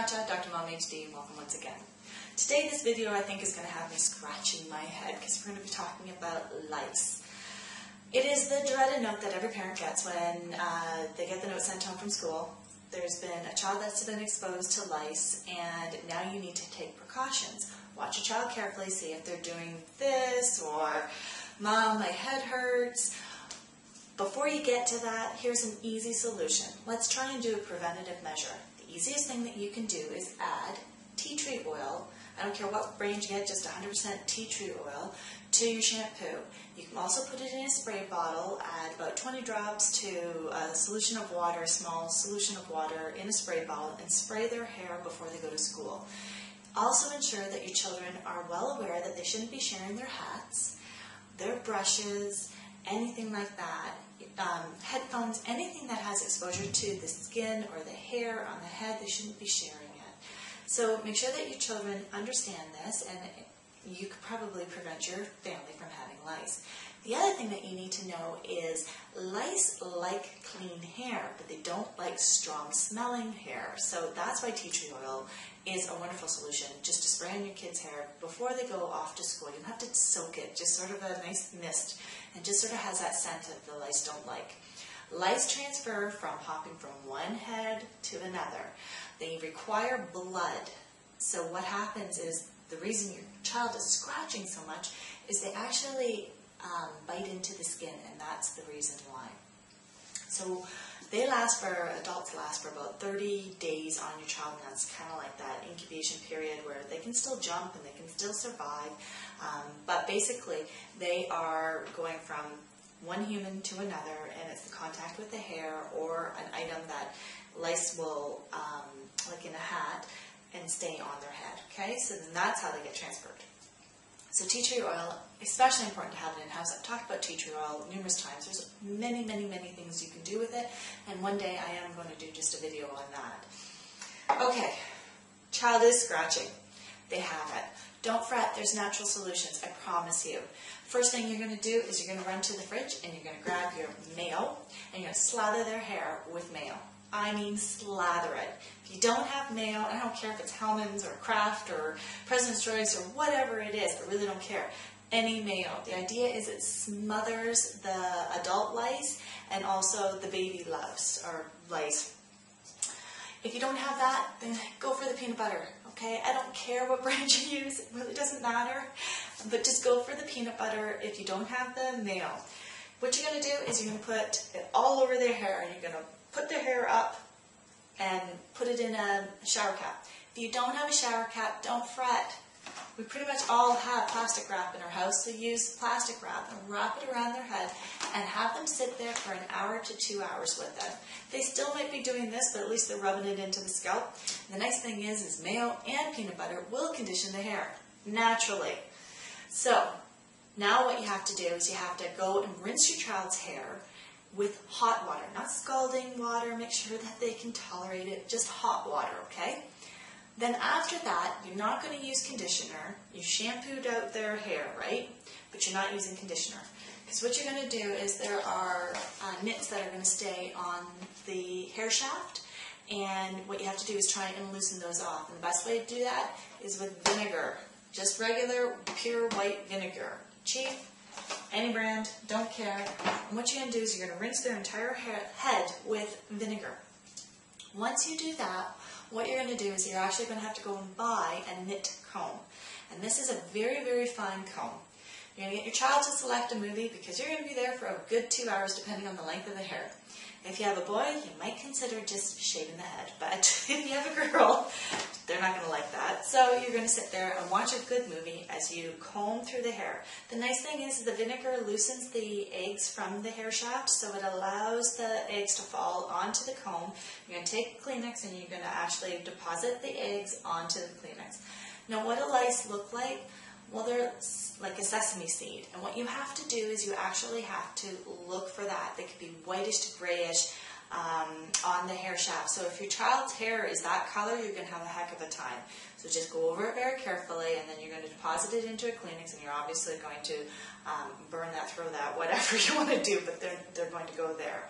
Cha-Cha, Dr. Mom HD, welcome once again. Today this video I think is going to have me scratching my head because we're going to be talking about lice. It is the dreaded note that every parent gets when they get the note sent home from school. There's been a child that's been exposed to lice and now you need to take precautions. Watch your child carefully, see if they're doing this or, Mom, my head hurts. Before you get to that, here's an easy solution. Let's try and do a preventative measure. The easiest thing that you can do is add tea tree oil. I don't care what brand you get, just 100% tea tree oil to your shampoo. You can also put it in a spray bottle, add about 20 drops to a solution of water, a small solution of water in a spray bottle, and spray their hair before they go to school. Also ensure that your children are well aware that they shouldn't be sharing their hats, their brushes, anything like that. Headphones, anything that has exposure to the skin or the hair on the head, they shouldn't be sharing it. So make sure that your children understand this, and you could probably prevent your family from having lice. The other thing that you need to know is lice like clean hair, but they don't like strong smelling hair. So that's why tea tree oil is a wonderful solution, just to spray on your kids' hair before they go off to school. You don't have to soak it, just sort of a nice mist, and just sort of has that scent that the lice don't like. Lice transfer from hopping from one head to another. They require blood. So what happens is, the reason your child is scratching so much is they actually bite into the skin, and that's the reason why. So adults last for about 30 days on your child, and that's kind of like that incubation period where they can still jump and they can still survive. But basically, they are going from one human to another, and it's the contact with the hair or an item that lice will, like in a hat, and stay on their head. Okay, so then that's how they get transferred. So tea tree oil, especially important to have it in-house. I've talked about tea tree oil numerous times. There's many, many, many things you can do with it, and one day I am going to do just a video on that. Okay, child is scratching. They have it. Don't fret, there's natural solutions, I promise you. First thing you're going to do is you're going to run to the fridge and you're going to grab your mayo and you're going to slather their hair with mayo. I mean slather it. If you don't have mayo, I don't care if it's Hellmann's or Kraft or President's Choice or whatever it is, I really don't care. Any mayo. The idea is it smothers the adult lice and also the baby lice. If you don't have that, then go for the peanut butter. Okay, I don't care what brand you use, it really doesn't matter, but just go for the peanut butter if you don't have the mayo. What you're going to do is you're going to put it all over their hair, and you're going to put their hair up and put it in a shower cap. If you don't have a shower cap, don't fret. We pretty much all have plastic wrap in our house, so use plastic wrap and wrap it around their head and have them sit there for an hour to 2 hours with it. They still might be doing this, but at least they're rubbing it into the scalp. And the nice thing is mayo and peanut butter will condition the hair naturally. So now what you have to do is you have to go and rinse your child's hair with hot water, not scalding water. Make sure that they can tolerate it, just hot water, okay? Then after that, you're not going to use conditioner. You shampooed out their hair, right? But you're not using conditioner. Because what you're going to do is there are nits that are going to stay on the hair shaft, and what you have to do is try and loosen those off. And the best way to do that is with vinegar. Just regular, pure white vinegar. Cheap, any brand, don't care. And what you're going to do is you're going to rinse their entire head with vinegar. Once you do that, what you're going to do is you're actually going to have to go and buy a knit comb. And this is a very, very fine comb. You're going to get your child to select a movie because you're going to be there for a good 2 hours depending on the length of the hair. If you have a boy, you might consider just shaving the head. But if you have a girl, they're not going to like that. So you're going to sit there and watch a good movie as you comb through the hair. The nice thing is the vinegar loosens the eggs from the hair shaft, so it allows the eggs to fall onto the comb. You're going to take Kleenex and you're going to actually deposit the eggs onto the Kleenex. Now what do lice look like? Well, they're like a sesame seed, and what you have to do is you actually have to look for that. They could be whitish to grayish on the hair shaft. So if your child's hair is that color, you're going to have a heck of a time. So just go over it very carefully, and then you're going to deposit it into a Kleenex, and you're obviously going to burn that, throw that, whatever you want to do, but they're going to go there.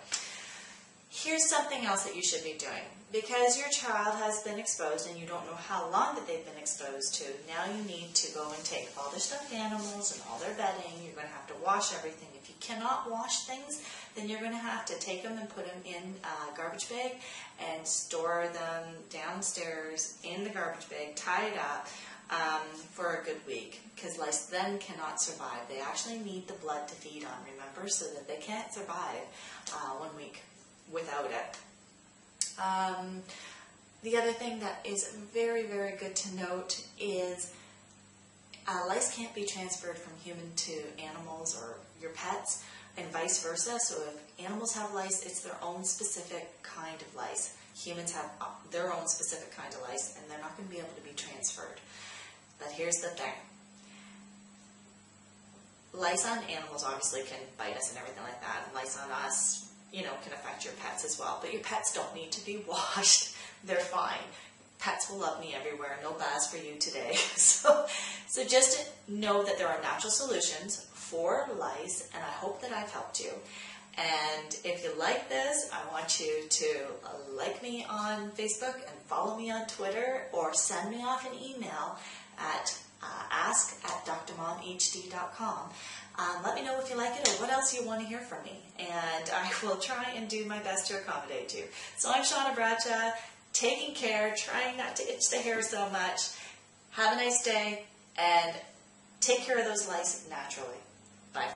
Here's something else that you should be doing. because your child has been exposed and you don't know how long that they've been exposed to, now you need to go and take all their stuffed animals and all their bedding. You're going to have to wash everything. If you cannot wash things, then you're going to have to take them and put them in a garbage bag and store them downstairs in the garbage bag, tie it up for a good week, because lice then cannot survive. They actually need the blood to feed on, remember, so that they can't survive 1 week without it. The other thing that is very, very good to note is lice can't be transferred from human to animals or your pets, and vice versa. So if animals have lice, it's their own specific kind of lice. Humans have their own specific kind of lice, and they're not going to be able to be transferred. But here's the thing. Lice on animals obviously can bite us and everything like that, and lice on us, you know, can affect your pets as well. But your pets don't need to be washed. They're fine. Pets will love me everywhere. No baths for you today. So just know that there are natural solutions for lice, and I hope that I've helped you. And if you like this, I want you to like me on Facebook and follow me on Twitter, or send me off an email at ask@drmomhd.com. Let me know if you like it or what else you want to hear from me, and I will try and do my best to accommodate you. So I'm Shauna Bradshaw, taking care, trying not to itch the hair so much. Have a nice day, and take care of those lice naturally. Bye.